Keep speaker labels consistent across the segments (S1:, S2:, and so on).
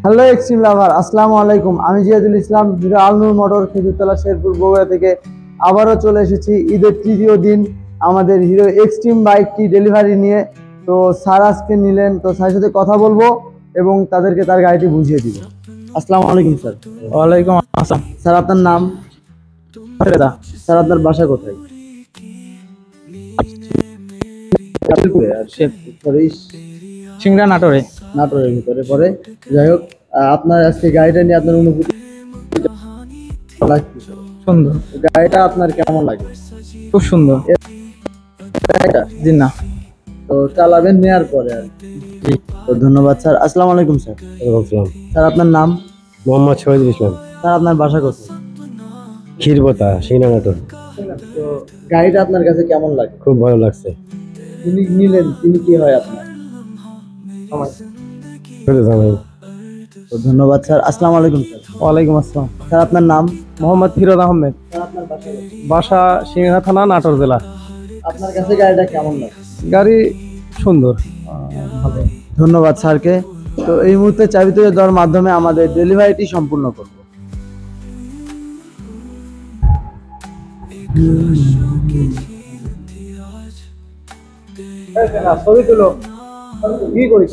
S1: Hello extreme lover, আসসালামু আলাইকুম। আমি জিয়াদুল ইসলাম, হিরো আলনুর মোটর, খেজুরতলা, শেরপুর, বগুড়া থেকে আবারও চলে এসেছি ঈদের তৃতীয় দিন আমাদের হিরো এক্সট্রিম বাইকটি ডেলিভারি নিয়ে। তো স্যার আজকে নিলেন, তো স্যারের সাথে কথা বলবো এবং তাদেরকে তার গাড়িটি বুঝিয়ে দিব। আসসালামু আলাইকুম স্যার।
S2: ওয়ালাইকুম আসসালাম।
S1: স্যার আপনার নাম? স্যার আপনার বাসা কোথায়?
S2: সিংড়া নাটোরে।
S1: নাটোরের ভিতরে পরে। যাই হোক, আপনার আজকে গাড়িটা নিয়ে আপনার অনুভূতি লাগছে?
S2: সুন্দর,
S1: গাড়িটা আপনার কেমন লাগে?
S2: খুব সুন্দর। জি না,
S1: তো চালাবেন নেওয়ার পরে আর কি। তো ধন্যবাদ স্যার। আসসালামু আলাইকুম স্যার। স্যার আপনার নাম?
S3: মোহাম্মদ শহীদুল ইসলাম।
S1: স্যার আপনার বাসা কোথায়?
S3: ক্ষীরবতা, সিংড়া নাটোর।
S1: তো গাড়িটা আপনার কাছে কেমন লাগে?
S3: খুব ভালো লাগছে।
S1: তিনি নিলেন, তিনি কি হয় আপনার?
S3: ছোট জামাই।
S1: তো ধন্যবাদ স্যার। আসসালামু আলাইকুম স্যার।
S2: ওয়ালাইকুম আসসালাম।
S1: স্যার আপনার নাম?
S2: মোহাম্মদ ফিরোজ আহমেদ,
S1: স্যার আপনার বাসা কোথায়?
S2: বাসা সিংড়া থানা, নাটোর জেলা।
S1: আপনার কাছে গাড়িটা কেমন লাগে?
S2: গাড়ি সুন্দর, ভালো।
S1: ধন্যবাদ স্যারকে। তো এই মুহূর্তে চাবি তুলে দেওয়ার মাধ্যমে আমাদের ডেলিভারিটি সম্পূর্ণ করব।
S2: ছবি তুলো, কি করিস?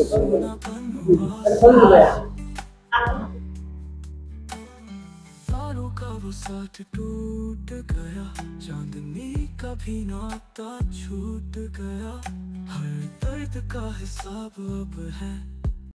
S4: तारों का वो साथ टूट गया, चांदनी का भी नाता छूट गया, हर दर्द का हिसाब अब है।